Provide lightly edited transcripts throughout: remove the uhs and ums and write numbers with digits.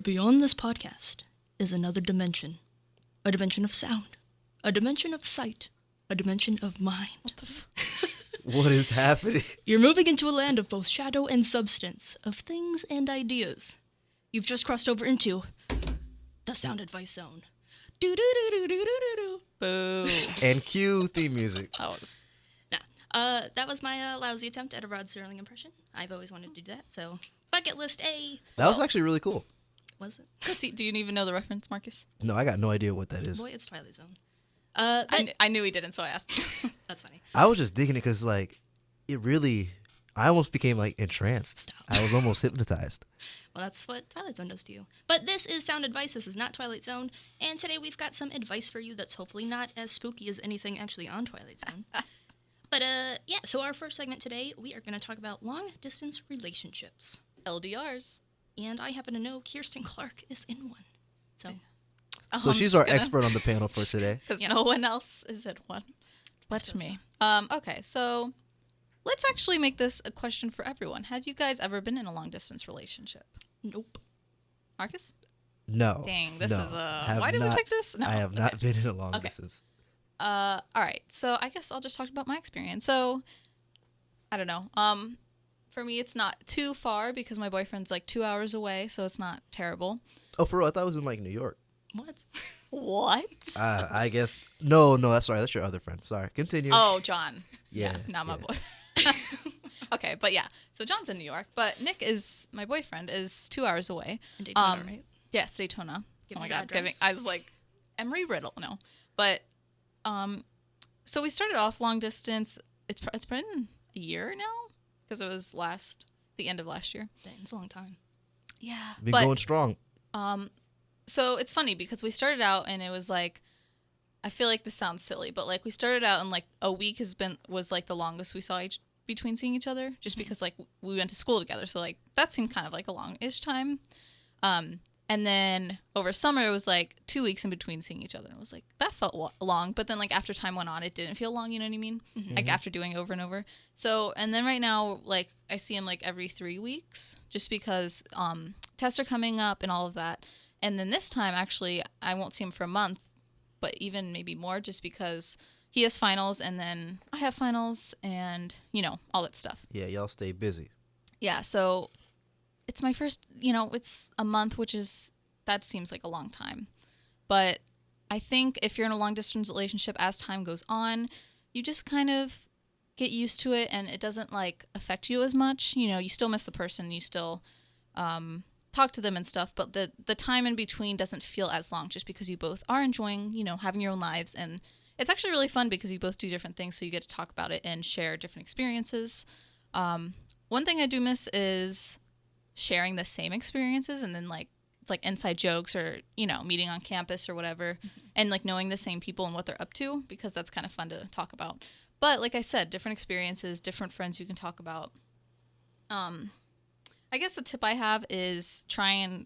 Beyond this podcast is another dimension. A dimension of sound. A dimension of sight. A dimension of mind. What is happening? You're moving into a land of both shadow and substance, of things and ideas. You've just crossed over into the Sound Advice Zone. Do-do-do-do-do-do-do. Boo. And cue theme music. That was my lousy attempt at a Rod Serling impression. I've always wanted to do that, so bucket list A. That was actually really cool. Was it? Do you even know the reference, Marcus? No, I got no idea what that is. Boy, it's Twilight Zone. I knew he didn't, so I asked. That's funny. I was just digging it because, like, I almost became, like, entranced. Stop. I was almost hypnotized. Well, that's what Twilight Zone does to you. But this is Sound Advice. This is not Twilight Zone. And today we've got some advice for you that's hopefully not as spooky as anything actually on Twilight Zone. But, yeah, so our first segment today, we are going to talk about long-distance relationships. LDRs. And I happen to know Kirsten Clark is in one. So, So she's our expert on the panel for today. Because no one else is in one. But me. Okay, so let's actually make this a question for everyone. Have you guys ever been in a long-distance relationship? nope. Marcus? No. Dang, this no, is a... have Why did we not- pick this? No. I have not been in a long Okay. distance. All right, so I guess I'll just talk about my experience. So, I don't know. For me, it's not too far because my boyfriend's like 2 hours away, so it's not terrible. Oh, for real? I thought it was in, like, New York. What? What? I guess. No, that's right. That's your other friend. Sorry. Continue. Oh, John. Yeah, not my yeah. boy. Okay, but yeah. So John's in New York, but Nick is my boyfriend is 2 hours away. In Daytona, right? Yes, Daytona. Give oh my his God, address. I was like Emery Riddle. No, but so we started off long distance. It's been a year now because it was the end of last year. Dang, it's a long time. Yeah, Been but going strong. so it's funny because we started out and it was like, I feel like this sounds silly, but like we started out and like a week was like the longest we saw between seeing each other, just because like we went to school together, so like that seemed kind of like a long-ish time. And then over summer it was like 2 weeks in between seeing each other, and it was like that felt long, but then like after time went on, it didn't feel long. You know what I mean? Mm-hmm. Like after doing it over and over. So and then right now like I see him like every 3 weeks, just because tests are coming up and all of that. And then this time, actually, I won't see him for a month, but even maybe more, just because he has finals and then I have finals and, all that stuff. Yeah, y'all stay busy. Yeah, so it's my first, it's a month, that seems like a long time. But I think if you're in a long-distance relationship, as time goes on, you just kind of get used to it and it doesn't, like, affect you as much. You still miss the person, you still... talk to them and stuff, but the time in between doesn't feel as long, just because you both are enjoying, having your own lives, and it's actually really fun because you both do different things, so you get to talk about it and share different experiences. One thing I do miss is sharing the same experiences, and then like it's like inside jokes or meeting on campus or whatever, and like knowing the same people and what they're up to, because that's kind of fun to talk about. But like I said, different experiences, different friends you can talk about. I guess the tip I have is try and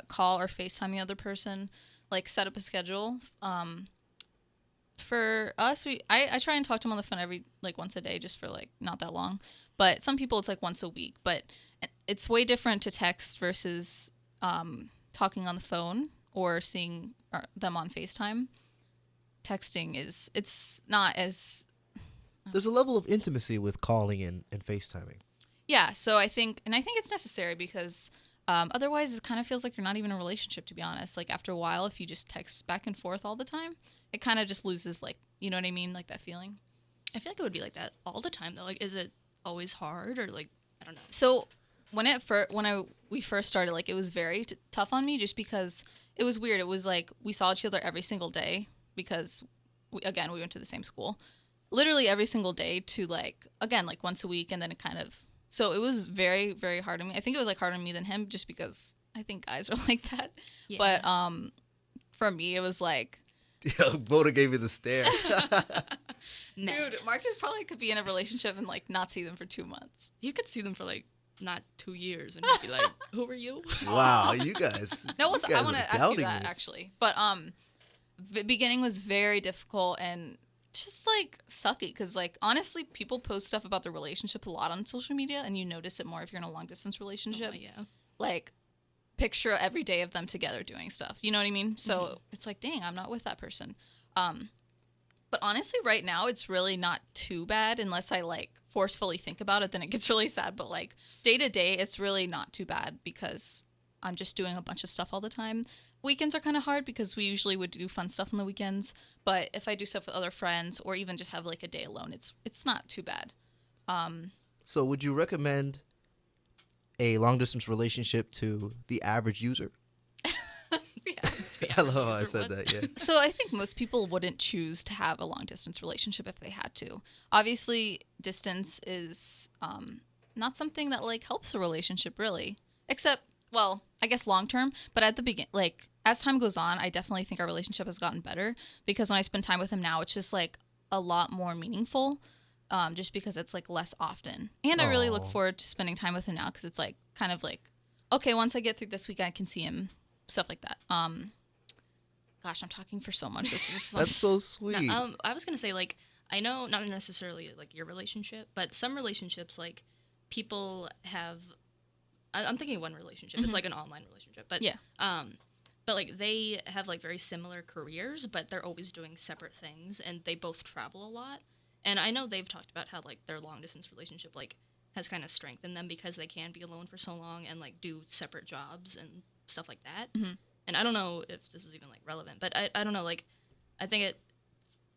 call or FaceTime the other person, like set up a schedule. For us, I try and talk to them on the phone once a day, just for like not that long. But some people it's like once a week. But it's way different to text versus talking on the phone or seeing them on FaceTime. Texting it's not as... There's a level of intimacy with calling and FaceTiming. Yeah, so I think it's necessary because otherwise it kind of feels like you're not even in a relationship, to be honest. Like after a while, if you just text back and forth all the time, it kind of just loses, like, you know what I mean? Like that feeling. I feel like it would be like that all the time, though. Like, is it always hard, or like, I don't know. So we first started, like, it was very tough on me, just because it was weird. It was like we saw each other every single day because, we went to the same school. Literally every single day to, like, again, like once a week, and then it kind of... So it was very, very hard on me. I think it was like harder on me than him, just because I think guys are like that. Yeah. But for me, it was like... Yeah, Boda gave me the stare. Dude, Marcus probably could be in a relationship and like not see them for 2 months. You could see them for like not 2 years and you'd be like, who are you? Wow, you guys. No, you I guys want are to ask you doubting that me. actually. But the beginning was very difficult and just like sucky, because like honestly people post stuff about their relationship a lot on social media, and you notice it more if you're in a long distance relationship. Oh, yeah. Like picture every day of them together doing stuff. You know what I mean? So it's like, dang, I'm not with that person. But honestly, right now, it's really not too bad unless I like forcefully think about it. Then it gets really sad. But like day to day, it's really not too bad because I'm just doing a bunch of stuff all the time. Weekends are kind of hard because we usually would do fun stuff on the weekends. But if I do stuff with other friends or even just have like a day alone, it's not too bad. So would you recommend a long distance relationship to the average user? I love how I said that, yeah. So I think most people wouldn't choose to have a long distance relationship if they had to. Obviously, distance is not something that like helps a relationship really, except, well, I guess long term. But at the beginning, like as time goes on, I definitely think our relationship has gotten better because when I spend time with him now, it's just like a lot more meaningful. Just because it's like less often, and I really look forward to spending time with him now because it's like kind of like, okay, once I get through this week, I can see him, stuff like that. Gosh, I'm talking for so much. This is That's so sweet. No, I was gonna say, like, I know not necessarily like your relationship, but some relationships, like, people have. I'm thinking one relationship. It's like an online relationship, but yeah. But like they have like very similar careers, but they're always doing separate things, and they both travel a lot. And I know they've talked about how like their long distance relationship like has kind of strengthened them because they can be alone for so long and like do separate jobs and stuff like that. Mm-hmm. And I don't know if this is even like relevant, but I don't know, like I think it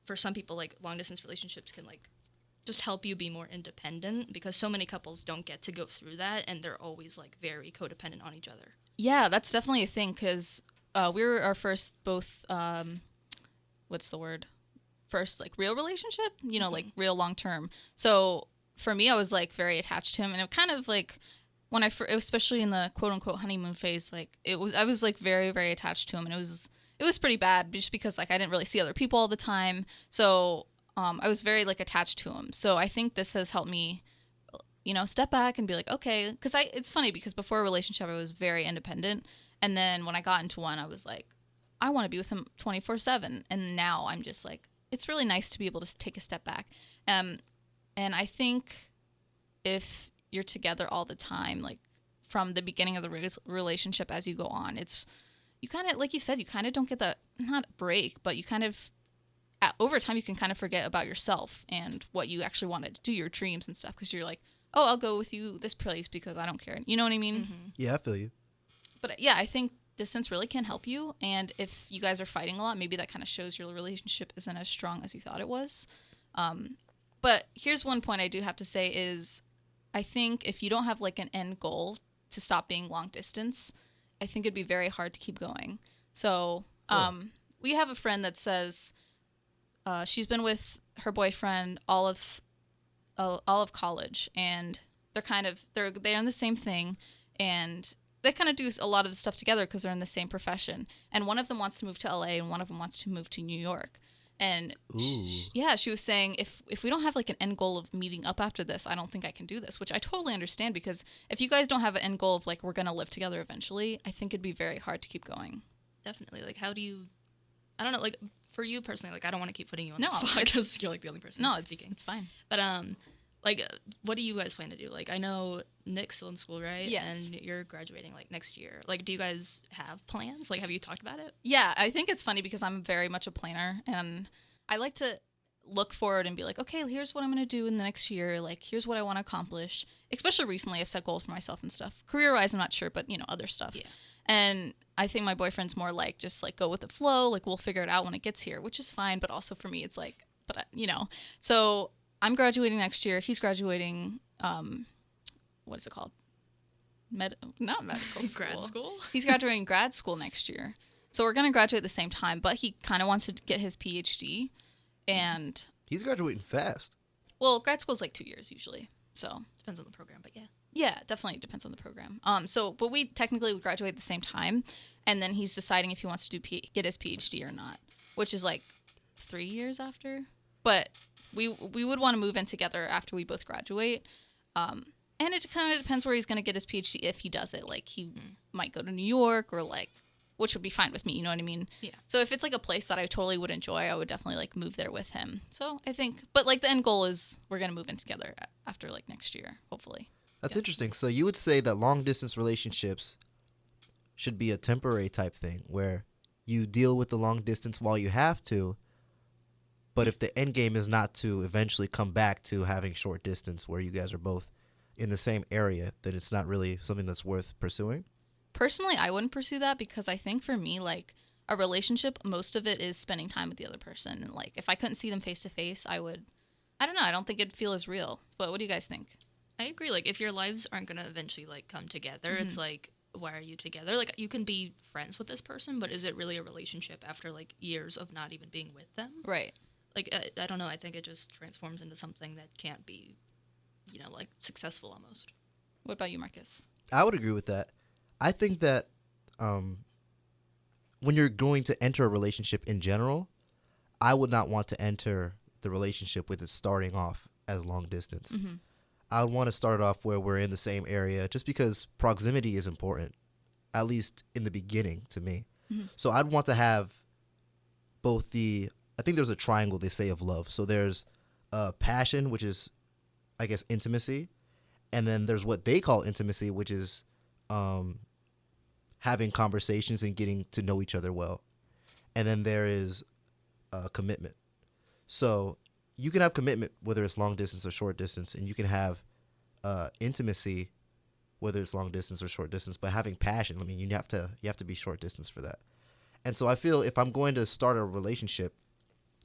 for some people like long distance relationships can like just help you be more independent because so many couples don't get to go through that and they're always like very codependent on each other. Yeah, that's definitely a thing because we were our first both what's the word? First like real relationship, you know, like real long term. So for me, I was like very attached to him, and it kind of like when especially in the quote unquote honeymoon phase, like I was like very, very attached to him, and it was pretty bad just because like I didn't really see other people all the time. So I was very like attached to him. So I think this has helped me, you know, step back and be like, okay, because it's funny because before a relationship I was very independent, and then when I got into one, I was like, I want to be with him 24/7, and now I'm just like, it's really nice to be able to take a step back. And I think if you're together all the time, like from the beginning of the relationship as you go on, you kind of, like you said, you kind of don't get that, not break, but you kind of, over time, you can kind of forget about yourself and what you actually wanted to do, your dreams and stuff, because you're like, oh, I'll go with you this place because I don't care. You know what I mean? Mm-hmm. Yeah, I feel you. But yeah, I think distance really can help you, and if you guys are fighting a lot, maybe that kind of shows your relationship isn't as strong as you thought it was. But here's one point I do have to say is I think if you don't have like an end goal to stop being long distance, I think it'd be very hard to keep going. So we have a friend that says she's been with her boyfriend all of college, and they're in the same thing, and they kind of do a lot of the stuff together because they're in the same profession. And one of them wants to move to LA and one of them wants to move to New York. And she was saying, if we don't have like an end goal of meeting up after this, I don't think I can do this, which I totally understand, because if you guys don't have an end goal of like, we're going to live together eventually, I think it'd be very hard to keep going. Definitely. Like, how do you, I don't know, like for you personally, like I don't want to keep putting you on No, the spot because you're like the only person speaking. It's fine. But like, what do you guys plan to do? Like, I know Nick's still in school, right? Yes. And you're graduating like next year. Like, do you guys have plans? Like, have you talked about it? Yeah, I think it's funny because I'm very much a planner, and I like to look forward and be like, okay, here's what I'm going to do in the next year. Like, here's what I want to accomplish. Especially recently, I've set goals for myself and stuff. Career-wise, I'm not sure, but, you know, other stuff. Yeah. And I think my boyfriend's more like, just like go with the flow. Like, we'll figure it out when it gets here, which is fine. But also for me, it's like, but you know, so I'm graduating next year. He's graduating, what is it called? Not medical school. Grad school? He's graduating grad school next year. So we're going to graduate at the same time, but he kind of wants to get his PhD. And He's graduating fast. well, grad school is like 2 years usually. So Depends on the program, but yeah. yeah, definitely depends on the program. But we technically would graduate at the same time, and then he's deciding if he wants to get his PhD or not, which is like 3 years after. But we would want to move in together after we both graduate. And it kind of depends where he's going to get his PhD if he does it. Like, he might go to New York or, like, which would be fine with me, you know what I mean? Yeah. So if it's, like, a place that I totally would enjoy, I would definitely, like, move there with him. So I think, but, like, the end goal is we're going to move in together after, like, next year, hopefully. That's interesting. So you would say that long distance relationships should be a temporary type thing where you deal with the long distance while you have to, but if the end game is not to eventually come back to having short distance where you guys are both in the same area, then it's not really something that's worth pursuing. Personally, I wouldn't pursue that because I think for me, like, a relationship, most of it is spending time with the other person. And, like, if I couldn't see them face to face, I don't know, I don't think it'd feel as real. But what do you guys think? I agree. Like, if your lives aren't going to eventually, like, come together, it's like, why are you together? Like, you can be friends with this person, but is it really a relationship after, like, years of not even being with them? Right. Like, I don't know. I think it just transforms into something that can't be, you know, like, successful almost. What about you, Marcus? I would agree with that. I think that when you're going to enter a relationship in general, I would not want to enter the relationship with it starting off as long distance. Mm-hmm. I would want to start off where we're in the same area just because proximity is important, at least in the beginning to me. Mm-hmm. So I'd want to have both I think there's a triangle they say of love. So there's passion, which is, I guess, intimacy. And then there's what they call intimacy, which is having conversations and getting to know each other well. And then there is commitment. So you can have commitment, whether it's long distance or short distance, and you can have intimacy, whether it's long distance or short distance. But having passion, I mean, you have to be short distance for that. And so I feel if I'm going to start a relationship,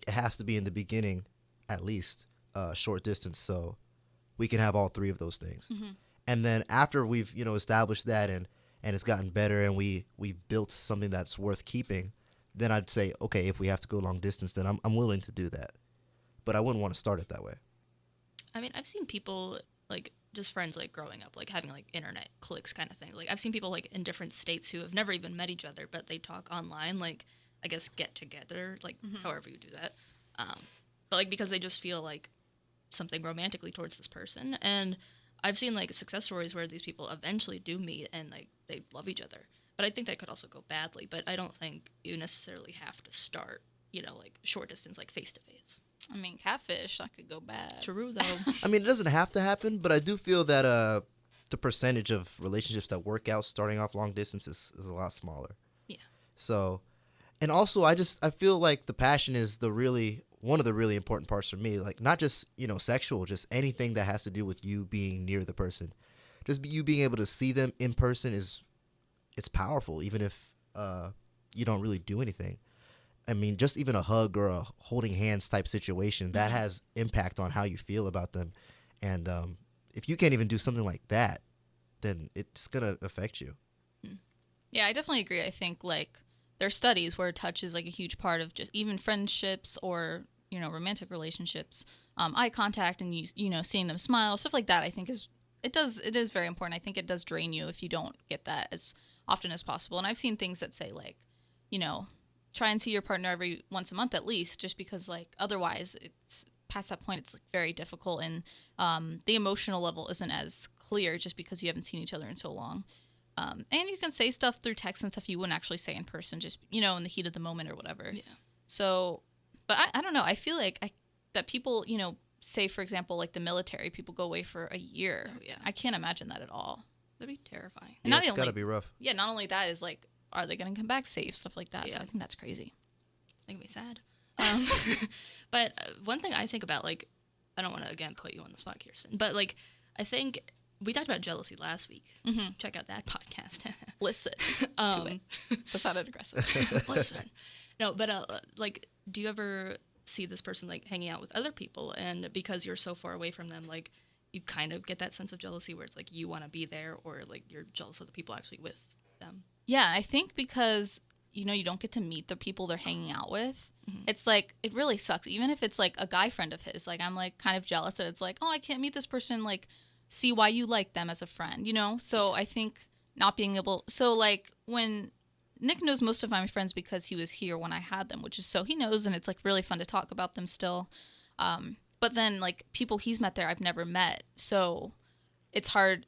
it has to be in the beginning, at least short distance, so we can have all three of those things. Mm-hmm. And then after we've established that and it's gotten better and we've built something that's worth keeping, then I'd say, okay, if we have to go long distance, then I'm willing to do that. But I wouldn't want to start it that way. I mean, I've seen people, like, just friends, like, growing up, like, having, like, internet clicks kind of thing. Like, I've seen people, like, in different states who have never even met each other, but they talk online, like, I guess get together, like, however you do that. But, like, because they just feel, like, something romantically towards this person. And I've seen, like, success stories where these people eventually do meet and, like, they love each other. But I think that could also go badly. But I don't think you necessarily have to start, like, short distance, like, face-to-face. I mean, catfish, that could go bad. True, though. I mean, it doesn't have to happen, but I do feel that the percentage of relationships that work out starting off long distance is a lot smaller. Yeah. So, and also I feel like the passion is one of the really important parts for me. Like, not just, sexual, just anything that has to do with you being near the person. Just you being able to see them in person it's powerful, even if you don't really do anything. I mean, just even a hug or a holding hands type situation, that has impact on how you feel about them. And if you can't even do something like that, then it's going to affect you. Yeah, I definitely agree. I think, like, there's studies where touch is, like, a huge part of just even friendships or, romantic relationships. Eye contact and, seeing them smile, stuff like that, I think it is very important. I think it does drain you if you don't get that as often as possible. And I've seen things that say, like, try and see your partner every once a month at least, just because, like, otherwise it's past that point, it's, like, very difficult. And the emotional level isn't as clear just because you haven't seen each other in so long. And you can say stuff through text and stuff you wouldn't actually say in person, just, in the heat of the moment or whatever. Yeah. So, but I don't know. I feel like that people, say, for example, like the military, people go away for a year. Oh, yeah. I can't imagine that at all. That'd be terrifying. Yeah, it's got to be rough. Yeah, not only that is, like, are they going to come back safe, stuff like that. Yeah. So I think that's crazy. It's making me sad. But one thing I think about, like, I don't want to, again, put you on the spot, Kirsten, but, like, I think we talked about jealousy last week. Mm-hmm. Check out that podcast. Listen to it. That sounded aggressive. Listen. No, but, like, do you ever see this person, like, hanging out with other people, and because you're so far away from them, like, you kind of get that sense of jealousy where it's, like, you want to be there, or, like, you're jealous of the people actually with them? Yeah, I think because, you don't get to meet the people they're hanging out with. Mm-hmm. It's, like, it really sucks. Even if it's, like, a guy friend of his, like, I'm, like, kind of jealous that it's, like, oh, I can't meet this person, like, see why you like them as a friend, So I think not being able... So, like, when... Nick knows most of my friends because he was here when I had them, which is so he knows, and it's, like, really fun to talk about them still. But then, like, people he's met there I've never met, so it's hard.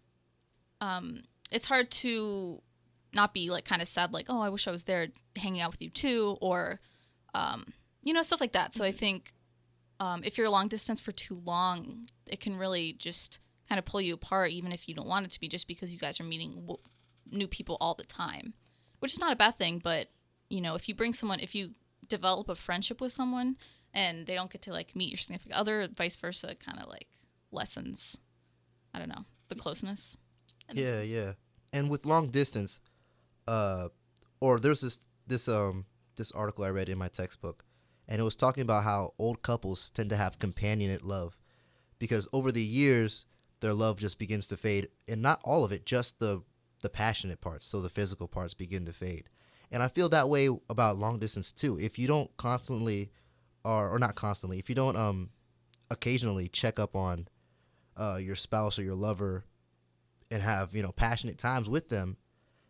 It's hard to not be, like, kind of sad, like, oh, I wish I was there hanging out with you too, or stuff like that. So I think if you're long distance for too long, it can really just kind of pull you apart, even if you don't want it to be, just because you guys are meeting new people all the time. which is not a bad thing. But if you develop a friendship with someone and they don't get to like meet your significant other, vice versa, it kind of like lessens, I don't know, the closeness. That makes sense. Yeah. And with long distance, or there's this article I read in my textbook, and it was talking about how old couples tend to have companionate love, because over the years their love just begins to fade, and not all of it, just the passionate parts, so the physical parts begin to fade. And I feel that way about long distance too. If you don't constantly, or not constantly, if you don't occasionally check up on your spouse or your lover and have passionate times with them,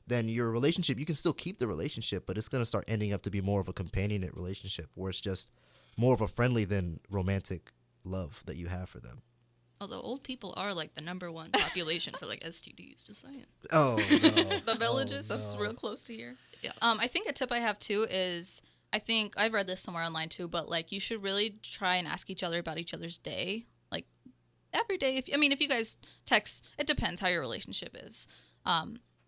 then your relationship, you can still keep the relationship, but it's going to start ending up to be more of a companionate relationship where it's just more of a friendly than romantic love that you have for them. Although old people are like the #1 population for like STDs, just saying. Oh no. The villages, Oh, that's no. real close to here. Yeah. I think a tip I have too is, I think I've read this somewhere online too, but like you should really try and ask each other about each other's day, like every day. If you guys text, it depends how your relationship is.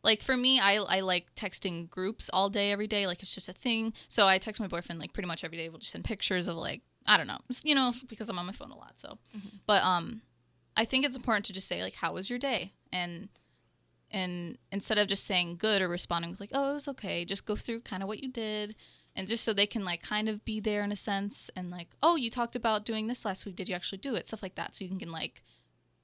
Like for me, I like texting groups all day, every day. Like it's just a thing. So I text my boyfriend like pretty much every day. We'll just send pictures of like, I don't know, because I'm on my phone a lot. So, but I think it's important to just say like, how was your day? And instead of just saying good or responding with like, oh, it was okay, just go through kind of what you did, and just so they can like kind of be there in a sense, and like, oh, you talked about doing this last week, did you actually do it? Stuff like that, so you can like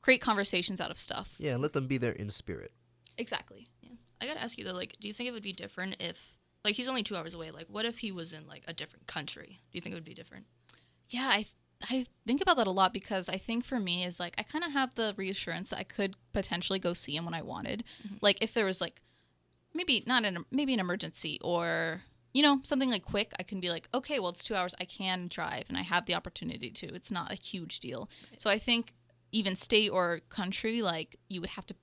create conversations out of stuff. Yeah, and let them be there in spirit. Exactly. Yeah. I gotta ask you though, like, do you think it would be different if, like, he's only 2 hours away? Like, what if he was in like a different country? Do you think it would be different? Yeah, I think about that a lot, because I think for me is like I kind of have the reassurance that I could potentially go see him when I wanted. Like if there was like maybe an emergency, or something like quick, I can be like, okay, well it's 2 hours, I can drive and I have the opportunity to. It's not a huge deal. Right. So I think even state or country, like you would have to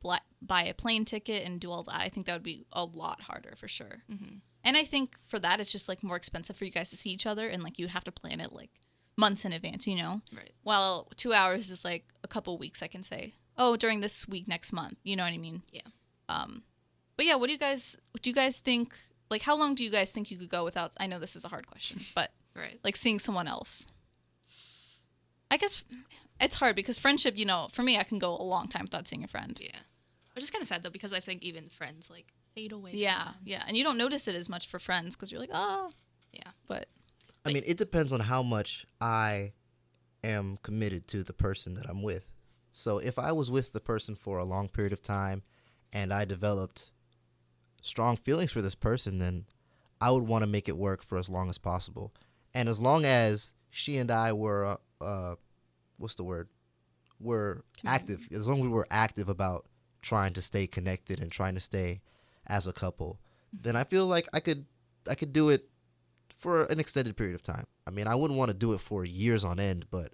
buy a plane ticket and do all that. I think that would be a lot harder for sure. And I think for that it's just like more expensive for you guys to see each other, and like you would have to plan it like months in advance, Right. Well, 2 hours is like a couple weeks. I can say, oh, during this week, next month. You know what I mean? Yeah. But yeah, what do you guys think? Like, how long do you guys think you could go without? I know this is a hard question, but right. Like seeing someone else. I guess it's hard because friendship, for me, I can go a long time without seeing a friend. Yeah. Which is kind of sad though, because I think even friends like fade away. Yeah, sometimes. yeah, and you don't notice it as much for friends because you're like, oh, yeah, but. I mean, it depends on how much I am committed to the person that I'm with. So if I was with the person for a long period of time and I developed strong feelings for this person, then I would want to make it work for as long as possible. And as long as she and I were, were active, as long as we were active about trying to stay connected and trying to stay as a couple, then I feel like I could do it for an extended period of time. I mean, I wouldn't want to do it for years on end, but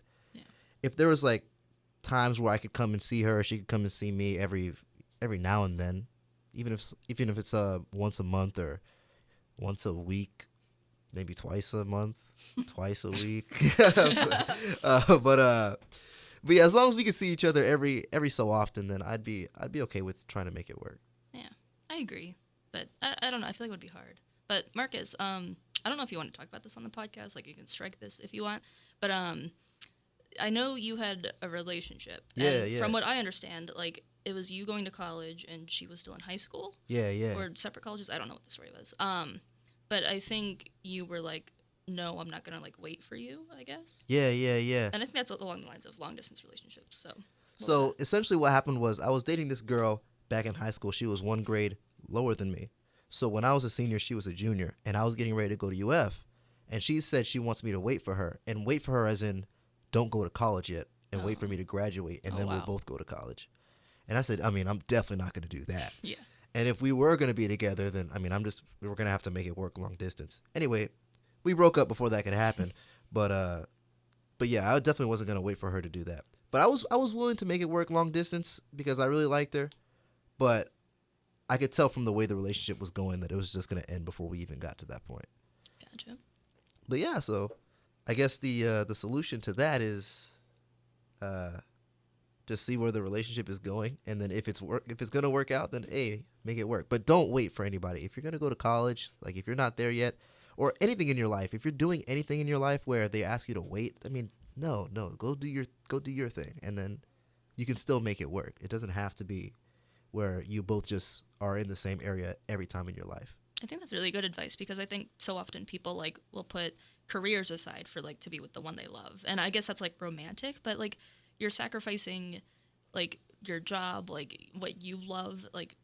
if there was like times where I could come and see her, she could come and see me every now and then, even if it's once a month or once a week, maybe twice a month, twice a week. But yeah, as long as we can see each other every so often, then I'd be okay with trying to make it work. Yeah, I agree, but I don't know. I feel like it would be hard. But Marcus, I don't know if you want to talk about this on the podcast. Like, you can strike this if you want. But I know you had a relationship. Yeah. From what I understand, like, it was you going to college and she was still in high school. Yeah. Or separate colleges. I don't know what the story was. But I think you were like, no, I'm not going to, like, wait for you, I guess. Yeah. And I think that's along the lines of long-distance relationships. So essentially what happened was I was dating this girl back in high school. She was 1 grade lower than me. So when I was a senior, she was a junior, and I was getting ready to go to UF, and she said she wants me to wait for her as in don't go to college yet, and wait for me to graduate, and then we'll both go to college. And I said, I mean, I'm definitely not going to do that. Yeah. And if we were going to be together, then, I mean, we were going to have to make it work long distance. Anyway, we broke up before that could happen, but yeah, I definitely wasn't going to wait for her to do that. But I was willing to make it work long distance because I really liked her, but I could tell from the way the relationship was going that it was just going to end before we even got to that point. Gotcha. But yeah, so I guess the solution to that is Just see where the relationship is going, and then if it's gonna work out, then hey, make it work. But don't wait for anybody. If you're gonna go to college, like if you're not there yet, or anything in your life, if you're doing anything in your life where they ask you to wait, I mean, no, go do your thing, and then you can still make it work. It doesn't have to be where you both just are in the same area every time in your life. I think that's really good advice because I think so often people like will put careers aside for like to be with the one they love. And I guess that's like romantic, but like you're sacrificing like your job, like what you love, like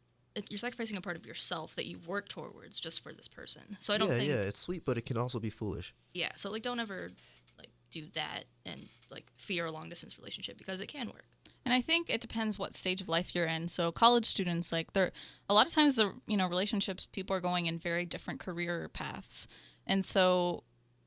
you're sacrificing a part of yourself that you've worked towards just for this person. So I don't think it's sweet, but it can also be foolish. Yeah, so like don't ever like do that and like fear a long distance relationship because it can work. And I think it depends what stage of life you're in. So college students, like they're a lot of times the relationships, people are going in very different career paths. And so,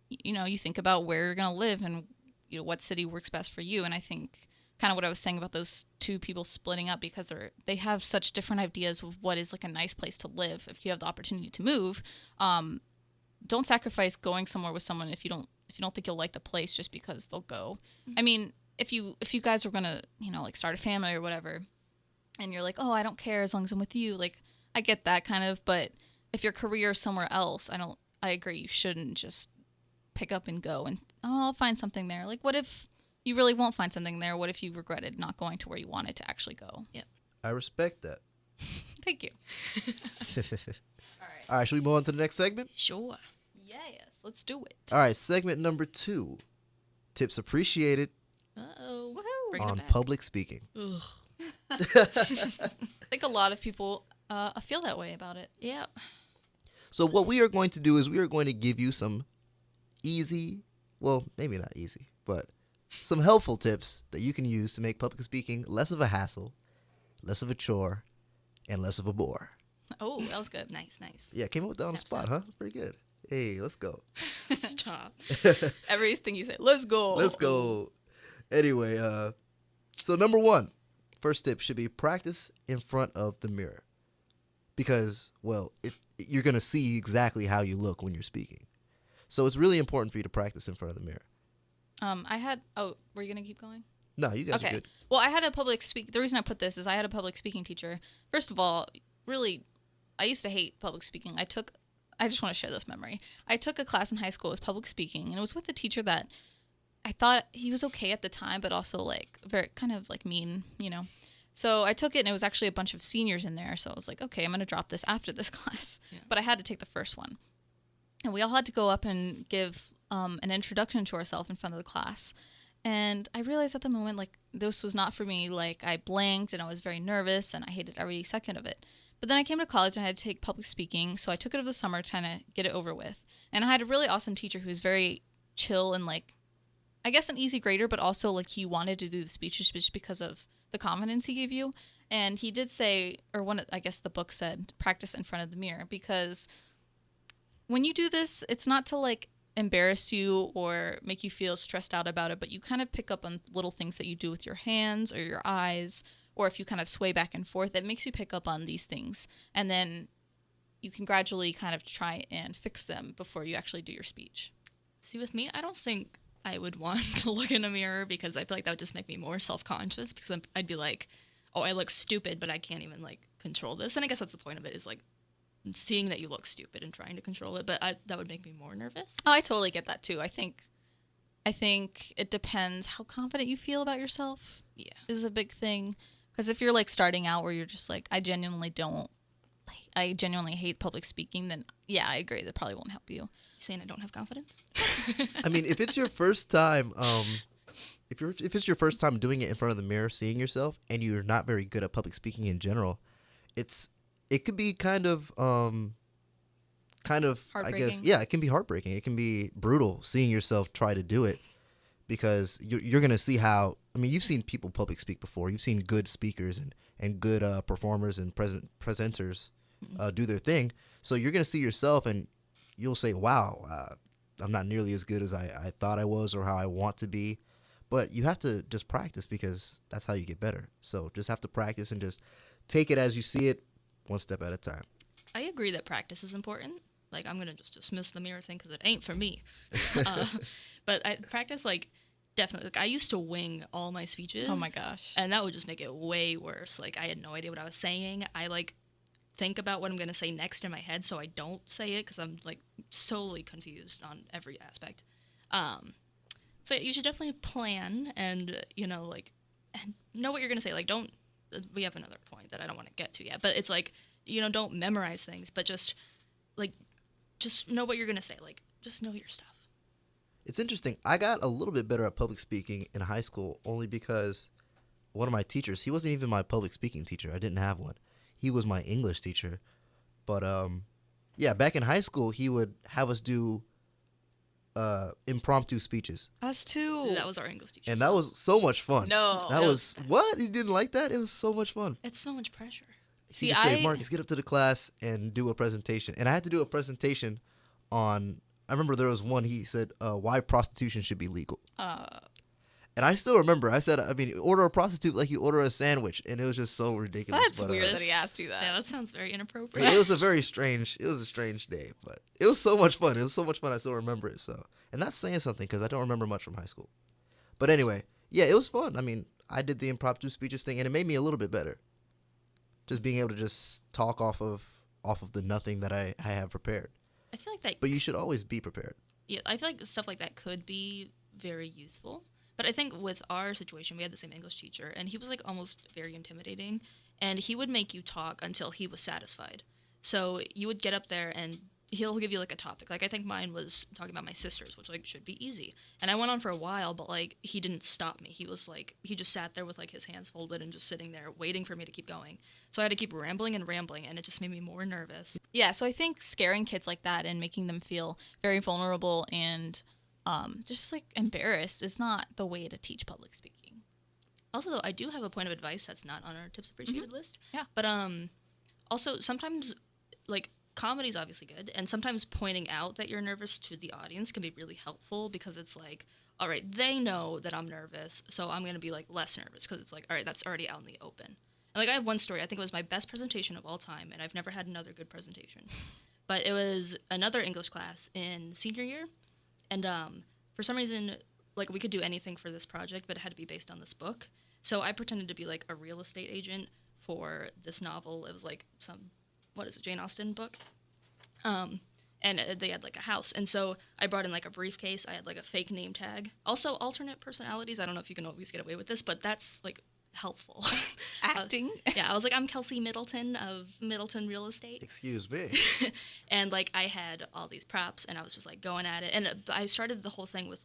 you think about where you're gonna live and what city works best for you. And I think kind of what I was saying about those two people splitting up because they have such different ideas of what is like a nice place to live if you have the opportunity to move. Don't sacrifice going somewhere with someone if you don't think you'll like the place just because they'll go. Mm-hmm. I mean, if you guys are gonna like start a family or whatever, and you're like, oh, I don't care as long as I'm with you, like I get that kind of, but if your career is somewhere else, I agree you shouldn't just pick up and go and I'll find something there. Like what if you really won't find something there? What if you regretted not going to where you wanted to actually go? Yep. I respect that. Thank you. All right, should we move on to the next segment? Sure. Yes, let's do it. All right, segment number 2. Tips appreciated Uh-oh. Woohoo. Bringing on it back. public speaking. Ugh. I think a lot of people feel that way about it. Yeah. So what we are going to do is we are going to give you some easy, well, maybe not easy, but some helpful tips that you can use to make public speaking less of a hassle, less of a chore, and less of a bore. Oh, that was good. Nice. Yeah, came up with that on the spot, huh? Pretty good. Hey, let's go. Stop. Everything you say, let's go. Let's go. Anyway, so number 1, first tip should be practice in front of the mirror. Because, well, you're going to see exactly how you look when you're speaking. So it's really important for you to practice in front of the mirror. Were you going to keep going? No, you guys are Okay. good. Well, I had a the reason I put this is I had a public speaking teacher. First of all, really, I used to hate public speaking. I just want to share this memory. I took a class in high school with public speaking, and it was with a teacher that I thought he was okay at the time, but also like very kind of like mean, So I took it, and it was actually a bunch of seniors in there. So I was like, okay, I'm going to drop this after this class. Yeah. But I had to take the first one. And we all had to go up and give an introduction to ourselves in front of the class. And I realized at the moment, like, this was not for me. Like, I blanked, and I was very nervous, and I hated every second of it. But then I came to college, and I had to take public speaking. So I took it over the summer to kind of get it over with. And I had a really awesome teacher who was very chill and, like, I guess an easy grader, but also, like, he wanted to do the speeches just because of the confidence he gave you. And he did say, I guess the book said, practice in front of the mirror, because when you do this, it's not to like embarrass you or make you feel stressed out about it, but you kind of pick up on little things that you do with your hands or your eyes, or if you kind of sway back and forth, it makes you pick up on these things. And then you can gradually kind of try and fix them before you actually do your speech. See, with me, I don't think I would want to look in a mirror because I feel like that would just make me more self-conscious because I'd be like, oh, I look stupid, but I can't even like control this. And I guess that's the point of it is like seeing that you look stupid and trying to control it. But that would make me more nervous. Oh, I totally get that too. I think it depends how confident you feel about yourself. Yeah. Is a big thing. Because if you're like starting out where you're just like, I genuinely hate public speaking, then yeah, I agree. That probably won't help you. You saying I don't have confidence? I mean, if it's your first time, if it's your first time doing it in front of the mirror, seeing yourself, and you're not very good at public speaking in general, it could be kind of I guess, Heartbreaking. yeah, it can be heartbreaking. It can be brutal seeing yourself try to do it because you're gonna see how. I mean, you've seen people public speak before. You've seen good speakers and good performers and presenters do their thing. So you're gonna see yourself and you'll say, "Wow, I'm not nearly as good as I thought I was or how I want to be." But you have to just practice because that's how you get better. So just have to practice and just take it as you see it, one step at a time. I agree that practice is important. Like, I'm going to just dismiss the mirror thing because it ain't for me. But I practice, like, definitely. Like, I used to wing all my speeches. Oh my gosh. And that would just make it way worse. Like, I had no idea what I was saying. I, like, think about what I'm going to say next in my head so I don't say it because I'm, like, solely confused on every aspect. So you should definitely plan and, you know, like, know what you're going to say. Like, don't, we have another point that I don't want to get to yet, but it's like, you know, don't memorize things, but just, like, just know what you're going to say. Like, just know your stuff. It's interesting. I got a little bit better at public speaking in high school only because one of my teachers, he wasn't even my public speaking teacher. I didn't have one. He was my English teacher. But, yeah, back in high school, he would have us do impromptu speeches. Us too. That was our English teacher. And that was so much fun. No. That was, what? You didn't like that? It was so much fun. It's so much pressure. He just say, Marcus, get up to the class and do a presentation. And I had to do a presentation on, I remember there was one, he said, why prostitution should be legal. And I still remember, I said, I mean, order a prostitute like you order a sandwich. And it was just so ridiculous. That's weird that he asked you that. Yeah, that sounds very inappropriate. It was a strange day, but it was so much fun. It was so much fun. I still remember it. So, and that's saying something because I don't remember much from high school. But anyway, yeah, it was fun. I mean, I did the impromptu speeches thing and it made me a little bit better. Just being able to just talk off of the nothing that I have prepared. I feel like that. But you should always be prepared. Yeah, I feel like stuff like that could be very useful. But I think with our situation, we had the same English teacher, and he was like almost very intimidating, and he would make you talk until he was satisfied. So you would get up there, and he'll give you like a topic. Like I think mine was talking about my sisters, which like should be easy. And I went on for a while, but like he didn't stop me. He was like he just sat there with like his hands folded and just sitting there waiting for me to keep going. So I had to keep rambling, and it just made me more nervous. Yeah, so I think scaring kids like that and making them feel very vulnerable and just like embarrassed is not the way to teach public speaking. Also, though, I do have a point of advice that's not on our tips appreciated list. Yeah. But also sometimes like comedy's obviously good, and sometimes pointing out that you're nervous to the audience can be really helpful because it's like, all right, they know that I'm nervous, so I'm gonna be like less nervous because it's like, all right, that's already out in the open. And like I have one story. I think it was my best presentation of all time, and I've never had another good presentation. But it was another English class in senior year. And for some reason, like, we could do anything for this project, but it had to be based on this book. So I pretended to be, like, a real estate agent for this novel. It was, like, Jane Austen book. And they had, like, a house. And so I brought in, like, a briefcase. I had, like, a fake name tag. Also, alternate personalities. I don't know if you can always get away with this, but that's, like, helpful. Acting. Yeah, I was like, I'm Kelsey Middleton of Middleton Real Estate. Excuse me. And, like, I had all these props, and I was just, like, going at it. And I started the whole thing with,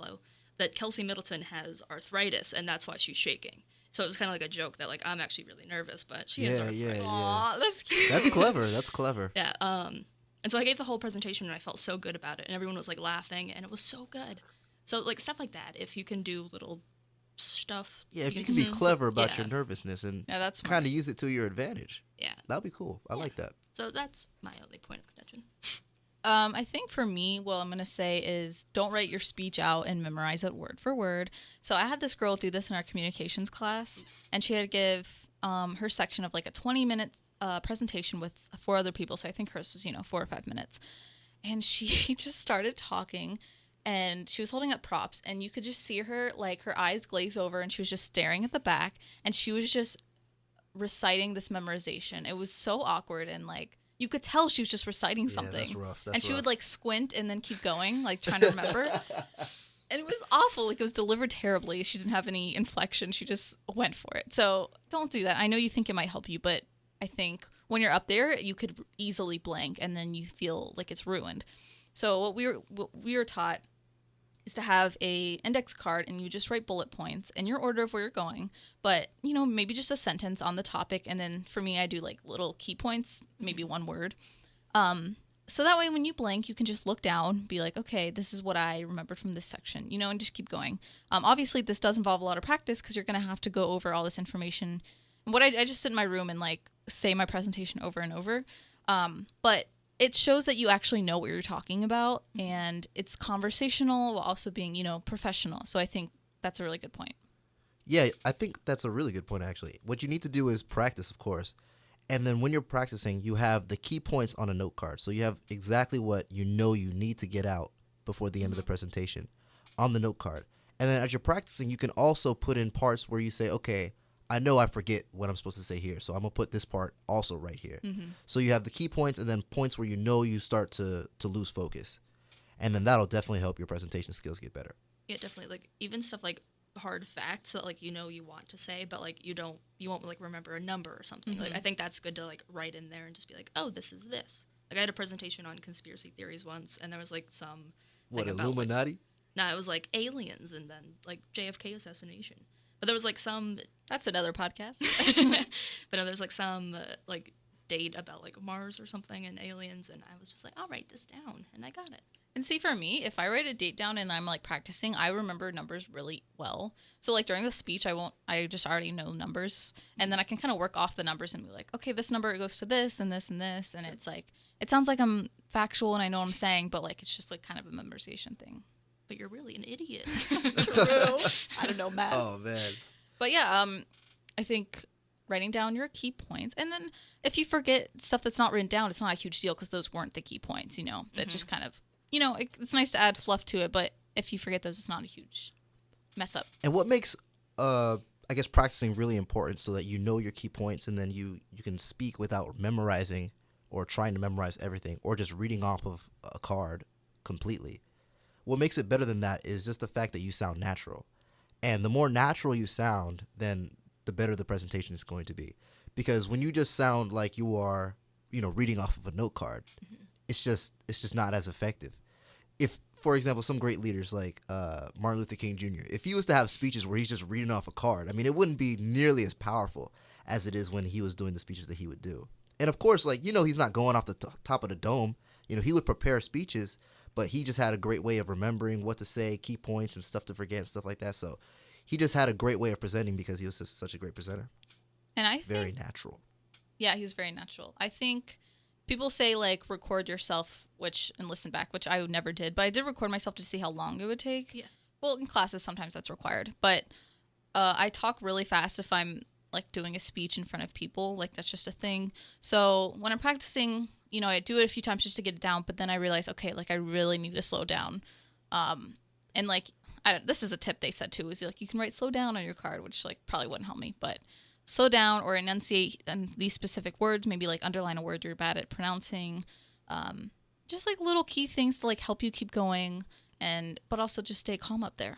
that Kelsey Middleton has arthritis, and that's why she's shaking. So it was kind of like a joke that, like, I'm actually really nervous, but she has arthritis. Yeah. Aw, that's cute. That's clever. That's clever. Yeah. And so I gave the whole presentation, and I felt so good about it. And everyone was, like, laughing, and it was so good. So, like, stuff like that, if you can do little stuff. Yeah, if you can be clever about your nervousness and that's kind of use it to your advantage. Yeah. That'd be cool. I like that. So that's my only point of contention. I think for me, what I'm going to say is don't write your speech out and memorize it word for word. So I had this girl do this in our communications class, and she had to give her section of like a 20-minute presentation with 4 other people. So I think hers was, 4 or 5 minutes. And she just started talking, and she was holding up props, and you could just see her, like, her eyes glaze over, and she was just staring at the back, and she was just reciting this memorization. It was so awkward, and, like, you could tell she was just reciting something. That's rough. And she would, like, squint and then keep going, like, trying to remember. And it was awful. Like, it was delivered terribly. She didn't have any inflection. She just went for it. So don't do that. I know you think it might help you, but I think when you're up there, you could easily blank, and then you feel like it's ruined. So what we were taught is to have a index card, and you just write bullet points in your order of where you're going, but maybe just a sentence on the topic. And then for me, I do like little key points, maybe one word. So that way when you blank, you can just look down, be like, okay, this is what I remembered from this section, and just keep going. Obviously this does involve a lot of practice because you're going to have to go over all this information. And what I just sit in my room and like say my presentation over and over. But it shows that you actually know what you're talking about, and it's conversational while also being, professional. So I think that's a really good point. Yeah, I think that's a really good point, actually. What you need to do is practice, of course. And then when you're practicing, you have the key points on a note card. So you have exactly what you need to get out before the end of the presentation on the note card. And then as you're practicing, you can also put in parts where you say, okay, I know I forget what I'm supposed to say here, so I'm going to put this part also right here. So you have the key points and then points where you know you start to lose focus. And then that'll definitely help your presentation skills get better. Yeah, definitely. Like even stuff like hard facts that like you know you want to say, but like you won't like remember a number or something. Like I think that's good to like write in there and just be like, oh, this is this. Like I had a presentation on conspiracy theories once, and there was like some What, thing about, Illuminati? Like, nah, it was like aliens and then like JFK assassination. But there was like some, That's another podcast. but no, there's like some like date about like Mars or something and aliens, and I was just like, I'll write this down, and I got it. And see, for me, if I write a date down and I'm like practicing, I remember numbers really well. So like during the speech, I just already know numbers, and then I can kind of work off the numbers and be like, okay, this number goes to this and this and this, and it's like, it sounds like I'm factual and I know what I'm saying, but like it's just like kind of a memorization thing. But you're really an idiot. True. I don't know math. Oh, man. But yeah, I think writing down your key points, and then if you forget stuff that's not written down, it's not a huge deal because those weren't the key points, you know, that just kind of, you know, it's nice to add fluff to it, but if you forget those, it's not a huge mess up. And what makes, I guess, practicing really important so that you know your key points and then you can speak without memorizing or trying to memorize everything or just reading off of a card completely. What makes it better than that is just the fact that you sound natural. And the more natural you sound, then the better the presentation is going to be. Because when you just sound like you are, you know, reading off of a note card, it's just not as effective. If, for example, some great leaders like Martin Luther King Jr., if he was to have speeches where he's just reading off a card, I mean, it wouldn't be nearly as powerful as it is when he was doing the speeches that he would do. And of course, like, you know, he's not going off the top of the dome. You know, he would prepare speeches, but he just had a great way of remembering what to say, key points and stuff to forget and stuff like that. So he just had a great way of presenting because he was just such a great presenter. And I think, very natural. Yeah, he was very natural. I think people say like record yourself, and listen back, which I never did, but I did record myself to see how long it would take. Yes. Well, in classes sometimes that's required, but I talk really fast if I'm like doing a speech in front of people, like that's just a thing. So when I'm practicing, you know, I do it a few times just to get it down, but then I realize, okay, like I really need to slow down. And like, this is a tip they said too, is like you can write slow down on your card, which like probably wouldn't help me, but slow down or enunciate these specific words, maybe like underline a word you're bad at pronouncing, just like little key things to like help you keep going, but also just stay calm up there.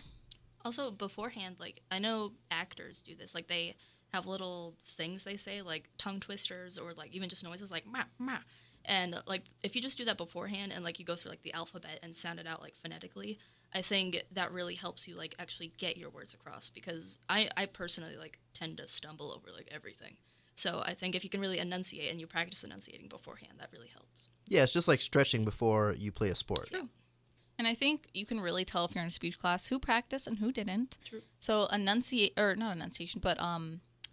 Also, beforehand, like, I know actors do this. Like, they have little things they say, like tongue twisters or, like, even just noises like, mah, mah. And, like, if you just do that beforehand and, like, you go through, like, the alphabet and sound it out, like, phonetically, I think that really helps you, like, actually get your words across. Because I personally, like, tend to stumble over, like, everything. So I think if you can really enunciate and you practice enunciating beforehand, that really helps. Yeah, it's just like stretching before you play a sport. True. And I think you can really tell if you're in a speech class who practiced and who didn't. True. So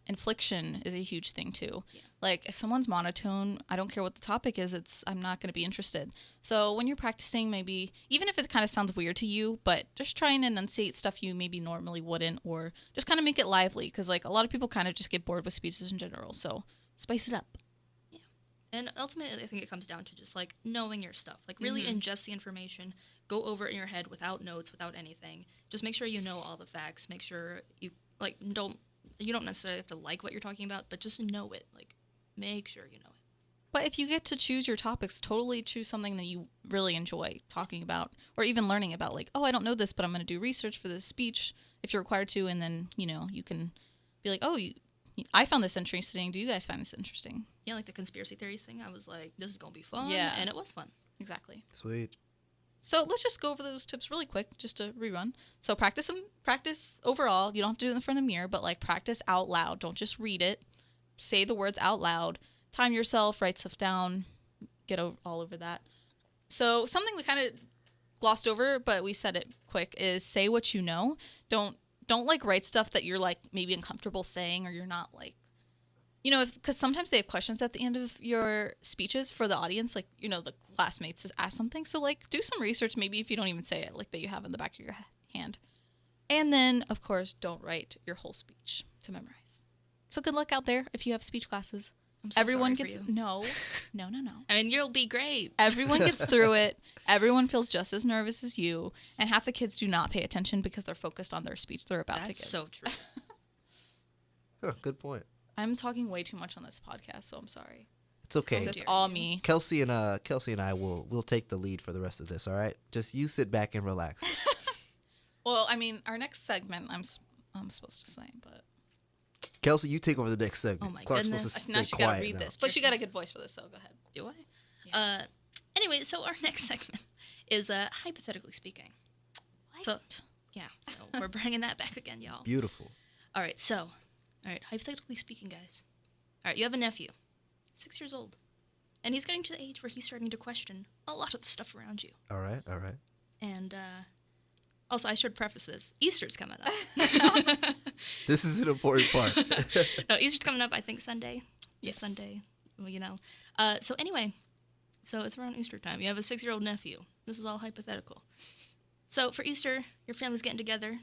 inflection is a huge thing too. Yeah. Like if someone's monotone, I don't care what the topic is, I'm not going to be interested. So when you're practicing, maybe even if it kind of sounds weird to you, but just try and enunciate stuff you maybe normally wouldn't, or just kind of make it lively, because like a lot of people kind of just get bored with speeches in general. So spice it up. Yeah. And ultimately, I think it comes down to just like knowing your stuff. Like really ingest the information, go over it in your head without notes, without anything. Just make sure you know all the facts. Make sure you like you don't necessarily have to like what you're talking about, but just know it. Like, make sure you know it. But if you get to choose your topics, totally choose something that you really enjoy talking about or even learning about. Like, oh, I don't know this, but I'm going to do research for this speech if you're required to. And then, you know, you can be like, oh, I found this interesting. Do you guys find this interesting? Yeah, like the conspiracy theories thing. I was like, this is going to be fun. Yeah. And it was fun. Exactly. Sweet. So let's just go over those tips really quick, just to rerun. So practice overall. You don't have to do it in front of the mirror, but like practice out loud. Don't just read it. Say the words out loud. Time yourself, write stuff down, get all over that. So something we kind of glossed over, but we said it quick, is say what you know. Don't like write stuff that you're like maybe uncomfortable saying, or you're not like, you know, because sometimes they have questions at the end of your speeches for the audience, like, you know, the classmates ask something. So, like, do some research, maybe if you don't even say it, like, that you have in the back of your hand. And then, of course, don't write your whole speech to memorize. So good luck out there if you have speech classes. I'm so Everyone sorry gets for you. no. I mean, you'll be great. Everyone gets through it. Everyone feels just as nervous as you, and half the kids do not pay attention because they're focused on their speech they're about to give. That's so true. Huh, good point. I'm talking way too much on this podcast, so I'm sorry. It's okay. 'Cause How it's dare all you. me. Kelsey and I will take the lead for the rest of this. All right, just you sit back and relax. Well, I mean, our next segment, I'm supposed to say, but Kelsey, you take over the next segment. Oh my Clark's goodness. supposed to now stay she got to quiet read now. this. But she got a Kirsten's- good voice for this, so go ahead. Do I? Yes. Anyway, so our next segment is hypothetically speaking. So yeah, so we're bringing that back again, y'all. Beautiful. All right, hypothetically speaking, guys. All right, you have a nephew, 6 years old, and he's getting to the age where he's starting to question a lot of the stuff around you. All right. All right. And also, I should preface this: Easter's coming up. This is an important part. No, Easter's coming up. I think Sunday. Yes. Sunday. Well, you know. So anyway, so it's around Easter time. You have a 6-year-old nephew. This is all hypothetical. So for Easter, your family's getting together,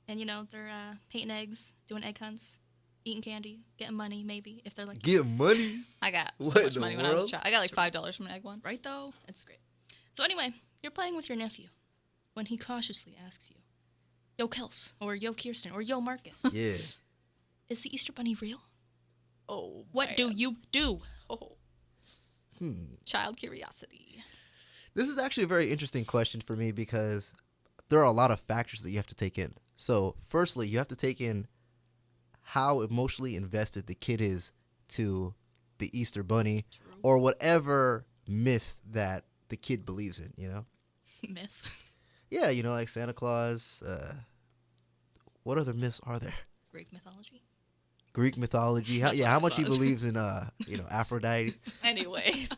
and you know they're painting eggs, doing egg hunts, eating candy, getting money maybe if they're like Get money. I got so What in much the money when I was a world? child. I got like $5 from an egg once. right though. It's great. So anyway, you're playing with your nephew when he cautiously asks you, "Yo, Kels," or "Yo, Kirsten," or "Yo, Marcus, Yeah. is the Easter Bunny real? Oh, What do man. you do?" Oh, Hmm. child curiosity. This is actually a very interesting question for me because there are a lot of factors that you have to take in. So, firstly, you have to take in how emotionally invested the kid is to the Easter Bunny True. or whatever myth that the kid believes in, you know? Myth. Yeah, you know, like Santa Claus. What other myths are there? Greek mythology. Greek mythology. That's what How I much he thought. believes in, Aphrodite. Anyways,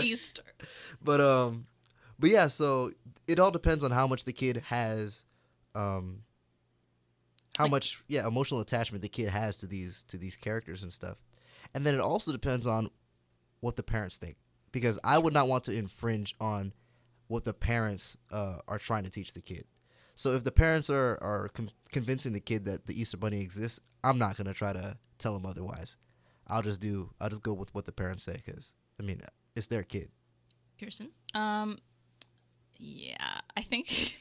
Easter. But yeah, so it all depends on how much the kid has, how much emotional attachment the kid has to these characters and stuff, and then it also depends on what the parents think, because I would not want to infringe on what the parents are trying to teach the kid. So if the parents are convincing the kid that the Easter Bunny exists, I'm not gonna try to tell him otherwise. I'll just go with what the parents say, because I mean it's their kid. Kirsten. Yeah, I think.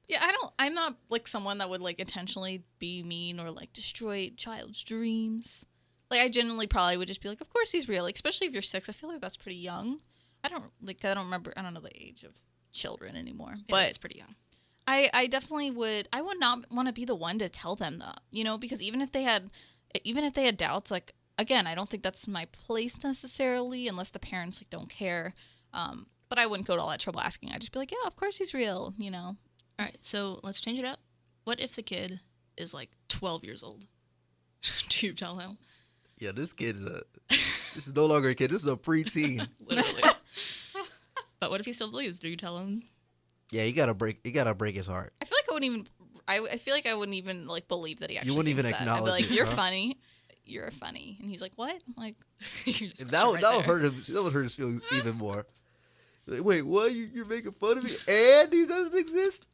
Yeah, I'm not like someone that would like intentionally be mean or like destroy child's dreams. Like I genuinely probably would just be like, of course he's real. Like, especially if you're 6, I feel like that's pretty young. I don't remember. I don't know the age of children anymore. Yeah, But it's pretty young. I definitely would. I would not want to be the one to tell them that, you know, because even if they had doubts, like again, I don't think that's my place necessarily, unless the parents like don't care. But I wouldn't go to all that trouble asking. I'd just be like, yeah, of course he's real, you know. All right, so let's change it up. What if the kid is like 12 years old? Do you tell him? Yeah, this kid this is no longer a kid. This is a preteen. Literally. But what if he still believes? Do you tell him? Yeah, you gotta break his heart. I feel like I wouldn't even. I feel like I wouldn't even like believe that he actually. wouldn't even thinks that. I'd be acknowledge like, it, "You're huh? funny, you're funny," and he's like, "What?" I'm like, You just That question would right there. hurt him. That would hurt his feelings even more. Like, wait, what? You're making fun of me, and he doesn't exist?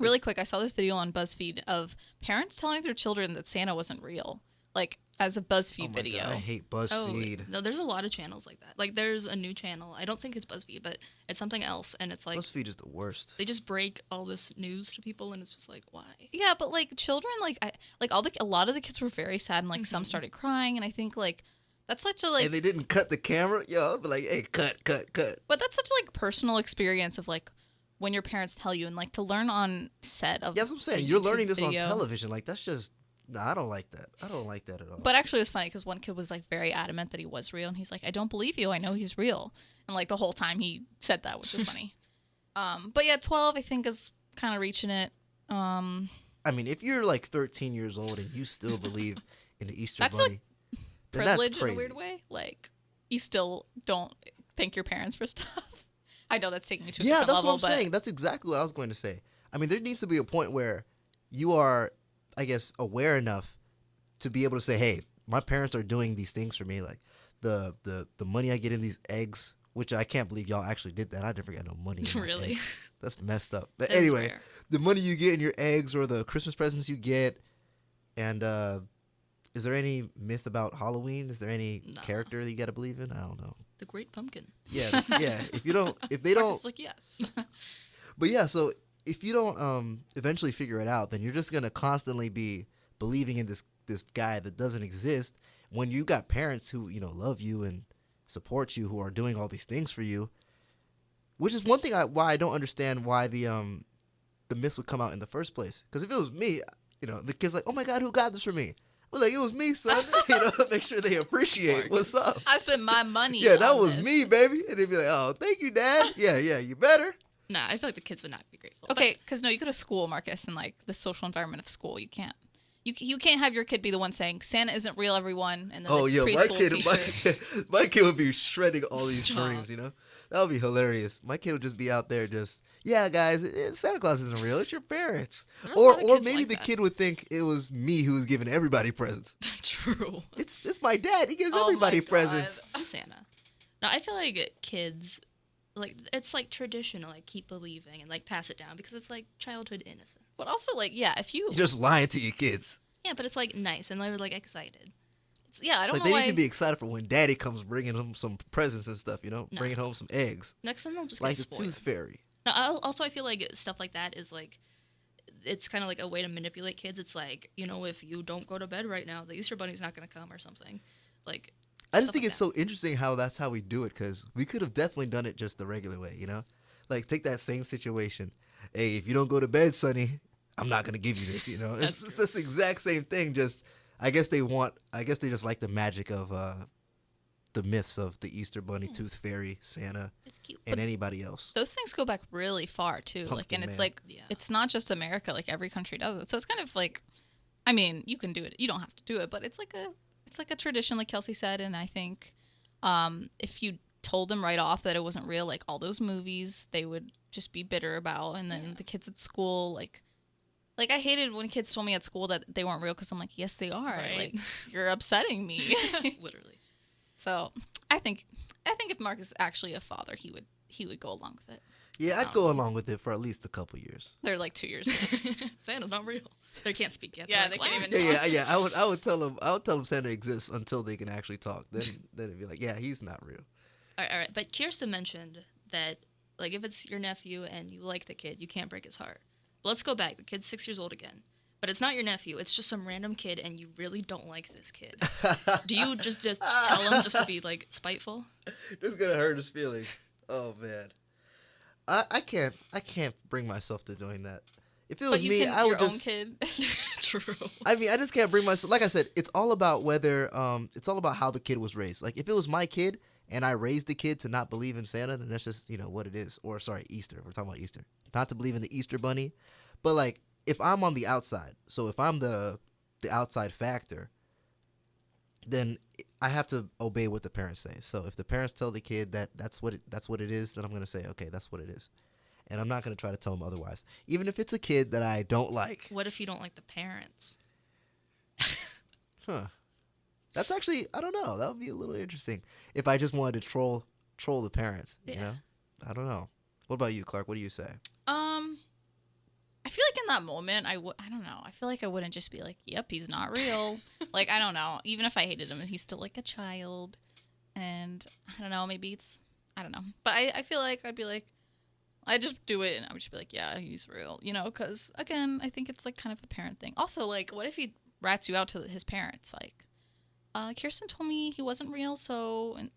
really quick. I saw this video on BuzzFeed of parents telling their children that Santa wasn't real, like as a BuzzFeed Oh my video. God, I hate Oh, BuzzFeed. no, there's a lot of channels like that. Like, there's a new channel. I don't think it's BuzzFeed, but it's something else, and it's like BuzzFeed is the worst. they just break all this news to people, and it's just like, why? Yeah, but like children, like a lot of the kids were very sad, and like some started crying, and I think like that's such a like. And they didn't cut the camera. Yo, I'd be like, hey, cut. But that's such like personal experience of like when your parents tell you, and like to learn on set of. Yeah, that's what I'm saying. the You're YouTube learning this video. on television. Like, that's just, I don't like that. I don't like that at all. But actually, it was funny because one kid was like very adamant that he was real, and he's like, "I don't believe you. I know he's real." And like the whole time he said that, which is funny. But yeah, 12 I think is kind of reaching it. I mean, if you're like 13 years old and you still believe in the Easter That's, Bunny, then that's Privilege in crazy. a weird way. Like you still don't thank your parents for stuff. I know that's taking you to a Yeah, different that's level, what I'm but saying. That's exactly what I was going to say. I mean, there needs to be a point where you are, I guess, aware enough to be able to say, "Hey, my parents are doing these things for me. Like the money I get in these eggs, which I can't believe y'all actually did that. I never got no money. In my Really? eggs. That's messed up. But That is anyway, rare. the money you get in your eggs or the Christmas presents you get, and is there any myth about Halloween? Is there any No. character that you got to believe in? I don't know. The Great Pumpkin. Yeah, yeah. If they don't, Marcus, like, yes. but yeah. So if you don't eventually figure it out, then you're just gonna constantly be believing in this guy that doesn't exist. When you got parents who love you and support you, who are doing all these things for you, which is one thing why I don't understand why the myths would come out in the first place. Because if it was me, the kid's like, oh my God, who got this for me? I'm like, it was me, son. Make sure they appreciate what's up. I spent my money. Yeah, that on was this. me, baby. And they'd be like, oh, thank you, Dad. Yeah, you better. Nah, I feel like the kids would not be grateful. Okay, because no, you go to school, Marcus, and like the social environment of school, you can't. You can't have your kid be the one saying Santa isn't real, everyone, and then Oh the yeah, preschool my kid would be shredding all these Stop. dreams. That would be hilarious. My kid would just be out there, just yeah, guys, Santa Claus isn't real. It's your parents. There are a lot of Or kids maybe like the that. kid would think it was me who was giving everybody presents. True. It's my dad. He gives Oh my everybody God. presents. I'm Santa. No, I feel like kids, like it's like tradition to like keep believing and like pass it down because it's like childhood innocence. But also, like, yeah, if you, You're just lying to your kids. Yeah, but it's like nice and they're like excited. yeah, I don't Like know they why. need to be excited for when Daddy comes bringing them some presents and stuff. Nah. Bringing home some eggs, Next time they'll just like get the spoiled. Tooth Fairy. No, also I feel like stuff like that is like, it's kind of like a way to manipulate kids. It's like, if you don't go to bed right now, the Easter Bunny's not going to come or something. Like, I just stuff think like it's that. so interesting how that's how we do it, because we could have definitely done it just the regular way, Like, take that same situation. Hey, if you don't go to bed, Sonny, I'm not going to give you this, That's It's this exact same thing, just, I guess they just like the magic of the myths of the Easter Bunny, Tooth Fairy, Santa, It's cute. and anybody else. Those things go back really far too. Pumpkin And it's Man. like Yeah. it's not just America. Like every country does it. So it's kind of like, I mean, you can do it. You don't have to do it, but it's like a tradition, like Kelsey said. And I think if you told them right off that it wasn't real, like all those movies, they would just be bitter about. And then Yeah. the kids at school, like I hated when kids told me at school that they weren't real because I'm like, yes, they are. Right. Like you're upsetting me. Literally. So I think if Mark is actually a father, he would go along with it. Yeah, I'd go along with it for at least a couple years. They're like 2 years. Santa's not real. They can't speak yet. Yeah, They're they like, can't "What?" even Yeah. I would tell them Santa exists until they can actually talk. Then it'd be like, yeah, he's not real. All right. But Kirsten mentioned that, like, if it's your nephew and you like the kid, you can't break his heart. But let's go back. The kid's 6 years old again. But it's not your nephew. It's just some random kid, and you really don't like this kid. Do you just tell him just to be, like, spiteful? This is gonna hurt his feelings. Oh man, I can't bring myself to doing that. If it was But you me, can I would your just. own kid. True. I mean, I just can't bring myself. Like I said, it's all about whether it's all about how the kid was raised. Like if it was my kid and I raised the kid to not believe in Santa, then that's just what it is. Or sorry, Easter. We're talking about Easter. Not to believe in the Easter Bunny, but like if I'm on the outside, so if I'm the outside factor, then I have to obey what the parents say. So if the parents tell the kid that that's what it is, then I'm gonna say, okay, that's what it is, and I'm not gonna try to tell them otherwise, even if it's a kid that I don't like. What if you don't like the parents? Huh? That's actually, I don't know. That would be a little interesting if I just wanted to troll the parents. Yeah. I don't know. What about you, Clark? What do you say? I feel like in that moment, I don't know. I feel like I wouldn't just be like, "Yep, he's not real." Like I don't know. Even if I hated him, he's still like a child, and I don't know. Maybe I don't know. But I feel like I'd be like, I just do it, and I would just be like, "Yeah, he's real," Because again, I think it's like kind of a parent thing. Also, like, what if he rats you out to his parents? Like, Kirsten told me he wasn't real, so and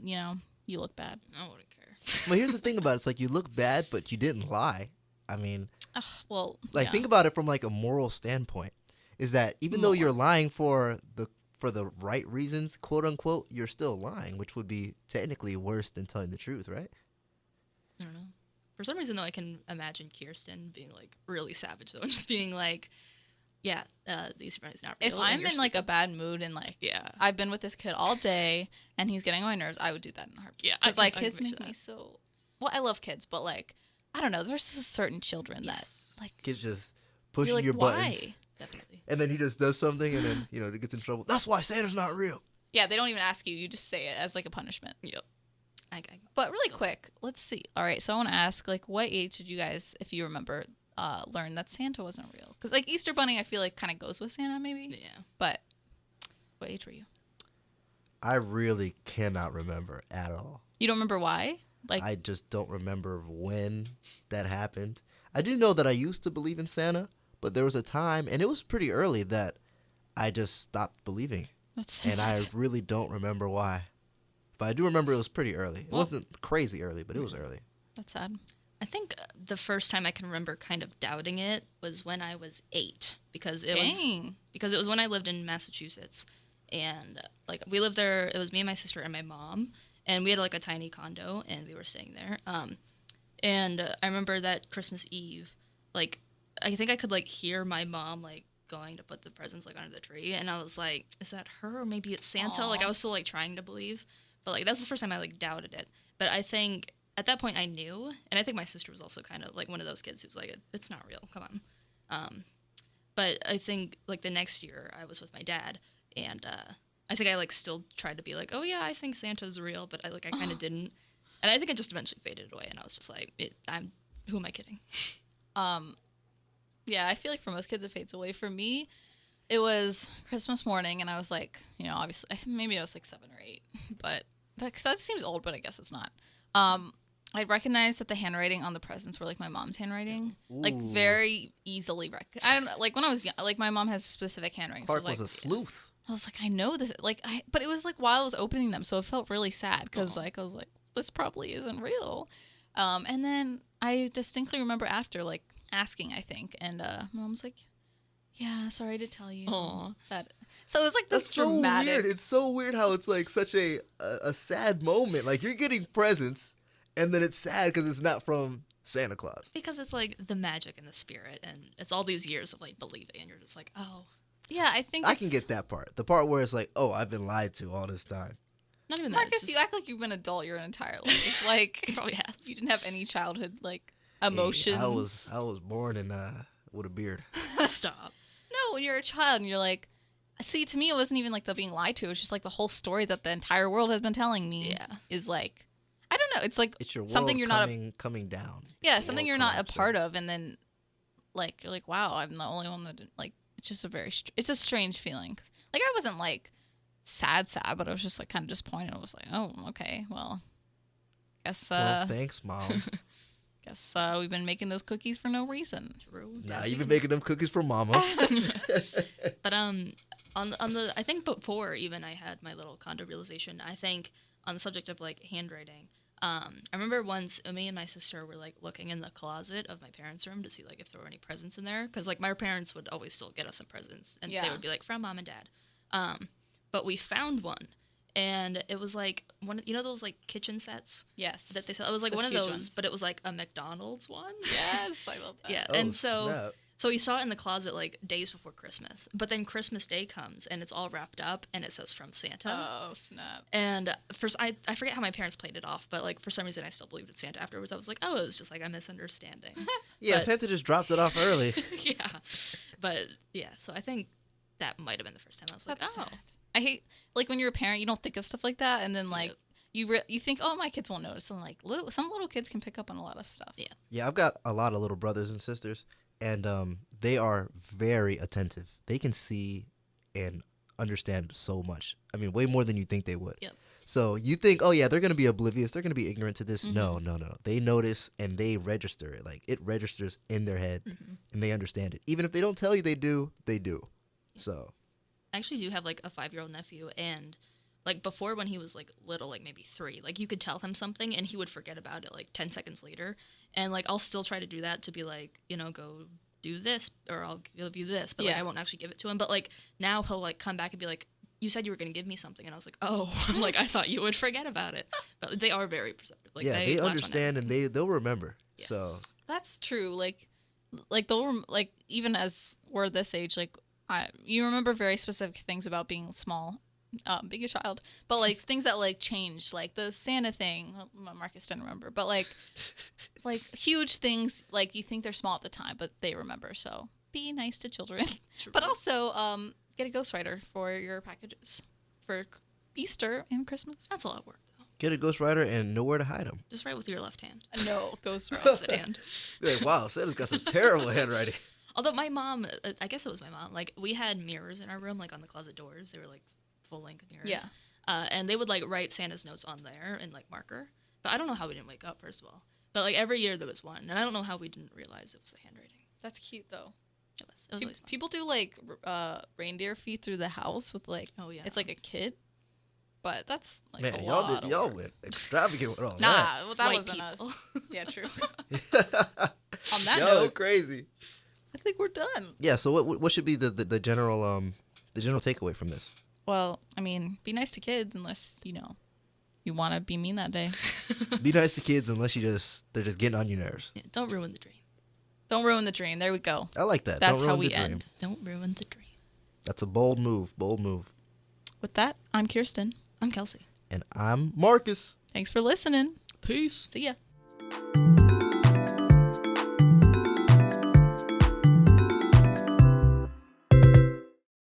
you look bad. I wouldn't care. Well, here's the thing about it. It's like you look bad, but you didn't lie. I mean, Well, like yeah. think about it from like a moral standpoint. Is that even though you're lying for the right reasons, quote unquote, you're still lying, which would be technically worse than telling the truth, right? I don't know. For some reason, though, I can imagine Kirsten being, like, really savage, though, and just being like, yeah, the Easter Bunny's not real. If and I'm you're in like a bad mood and like Yeah. I've been with this kid all day and he's getting on my nerves, I would do that in a heartbeat. Yeah, because I like can kids picture make me that. so. Well, I love kids, but like I don't know. There's certain children Yes. that like Kids just you're pushing like, your why? buttons, Definitely. and then he just does something, and then it gets in trouble. That's why Santa's not real. Yeah, they don't even ask you. You just say it as like a punishment. Yep. I But really quick, let's see. All right, so I want to ask, like, what age did you guys, if you remember, learn that Santa wasn't real? Because like Easter Bunny, I feel like kind of goes with Santa maybe. yeah. But What age were you? I really cannot remember at all. You don't remember why? Like, I just don't remember when that happened. I do know that I used to believe in Santa, but there was a time, and it was pretty early, that I just stopped believing. that's And I really don't remember why. But I do remember it was pretty early. It Well- wasn't crazy early, but it was early. that's sad. I think the first time I can remember kind of doubting it was when I was 8, because it was when I lived in Massachusetts, and like we lived there. It was me and my sister and my mom, and we had like a tiny condo, and we were staying there. And I remember that Christmas Eve, like I think I could like hear my mom like going to put the presents like under the tree, and I was like, is that her or maybe it's Santa? Aw. Like I was still like trying to believe, but like that's the first time I like doubted it. But I think at that point I knew, and I think my sister was also kind of like one of those kids who's like, it's not real, come on. But I think like the next year I was with my dad, and I think I like still tried to be like, oh yeah, I think Santa's real, but I kind of didn't, and I think it just eventually faded away, and I was just like, who am I kidding? Yeah, I feel like for most kids it fades away. For me, it was Christmas morning, and I was like, obviously, maybe I was like 7 or 8, but that seems old, but I guess it's not. I recognized that the handwriting on the presents were like my mom's handwriting, like Ooh. very easily. I don't know, like when I was young, like my mom has specific handwriting. Clark so was like, a sleuth. I was like, I know this, but it was like while I was opening them, so it felt really sad because like I was like, this probably isn't real. And then I distinctly remember after like asking, I think, and my mom was like, yeah, sorry to tell you Aw. that. So it was like this That's so dramatic. weird. It's so weird how it's like such a sad moment. Like you're getting presents, and then it's sad because it's not from Santa Claus. Because it's like the magic and the spirit, and it's all these years of like believing, and you're just like, oh, Yeah, I think I can get that part. The part where it's like, oh, I've been lied to all this time. not even that. Marcus, it's you just- act like you've been an adult your entire life. Like He probably has. you didn't have any childhood like Hey, emotions. I was born in with a beard. Stop. No, when you're a child and you're like, see, to me, it wasn't even like the being lied to. It was just like the whole story that the entire world has been telling me Yeah. is like, I don't know. It's like It's your world something you're not, coming down. yeah, Your something world you're not a collapsing. part of. And then like, you're like, wow, I'm the only one that didn't, like, it's just it's a strange feeling. 'Cause, like, I wasn't like sad, but I was just like kind of disappointed. I was like, oh, okay, well, guess, Well, thanks, Mom. guess we've been making those cookies for no reason. True. Nah, you've been making them cookies for Mama. But on the I think before even I had my little condo realization, I think on the subject of like handwriting, I remember once me and my sister were like looking in the closet of my parents' room to see like if there were any presents in there, because like my parents would always still get us some presents, and they Yeah. would be like from mom and dad. But we found one, and it was like one, those like kitchen sets Yes. that they sell. It was like Those one of huge those, ones. but it was like a McDonald's one. Yes, I love that. Yeah, Oh, and so. snap. So we saw it in the closet like days before Christmas. But then Christmas Day comes and it's all wrapped up and it says from Santa. Oh, snap. And first, I forget how my parents played it off, but like for some reason I still believed it's Santa afterwards. I was like, oh, it was just like a misunderstanding. Yeah, but- Santa just dropped it off early. Yeah. But yeah, so I think that might have been the first time I was like, That's oh. sad. I hate, like, when you're a parent, you don't think of stuff like that. And then, like, Yep. you think, oh, my kids won't notice. And, like, some little kids can pick up on a lot of stuff. Yeah. Yeah, I've got a lot of little brothers and sisters, and they are very attentive. They can see and understand so much. I mean, way more than you think they would. Yep. So you think, oh yeah, they're gonna be oblivious. They're gonna be ignorant to this. Mhm. No. They notice and they register it. Like it registers in their head, Mhm. and they understand it. Even if they don't tell you they do, they do. So I actually do have like a 5-year-old nephew, and like before when he was like little, like maybe 3, like you could tell him something and he would forget about it like 10 seconds later. And like I'll still try to do that to be like, go do this, or I'll give you this, but like Yeah. I won't actually give it to him. But like now he'll like come back and be like, you said you were going to give me something, and I was like, oh, like I thought you would forget about it. But they are very perceptive. Like yeah, they latch on understand and everything. they'll remember. Yes. So That's true. Like they'll, like, even as we're this age, like, you remember very specific things about being small, being a child, but like things that like changed, like the Santa thing. Marcus didn't remember, but like huge things, like you think they're small at the time, but they remember. So be nice to children, True. but also get a ghostwriter for your packages for Easter and Christmas. That's a lot of work though. get a ghostwriter and know where to hide them. Just write with your left hand. No, ghostwriter. Opposite hand. Like, wow, Santa's got some terrible handwriting. Although my mom, I guess it was my mom, like we had mirrors in our room, like on the closet doors. They were like full length mirrors. Yeah. And they would like write Santa's notes on there in like marker. But I don't know how we didn't wake up, first of all. But like every year there was one, and I don't know how we didn't realize it was the handwriting. That's cute though. It was always fun. People do like reindeer feet through the house with like it's like a kit, but that's like Man, a y'all lot of y'all work. went extravagant with all Nah, that. well, that White wasn't people. us. Yeah, true. On that y'all are note- crazy. I think we're done. Yeah. So what should be the general takeaway from this? Well, I mean, be nice to kids unless you want to be mean that day. Be nice to kids unless they're just getting on your nerves. Yeah, don't ruin the dream. Don't ruin the dream. There we go. I like that. That's Don't how ruin we the dream. end. Don't ruin the dream. That's a bold move. Bold move. With that, I'm Kirsten. I'm Kelsey. And I'm Marcus. Thanks for listening. Peace. See ya.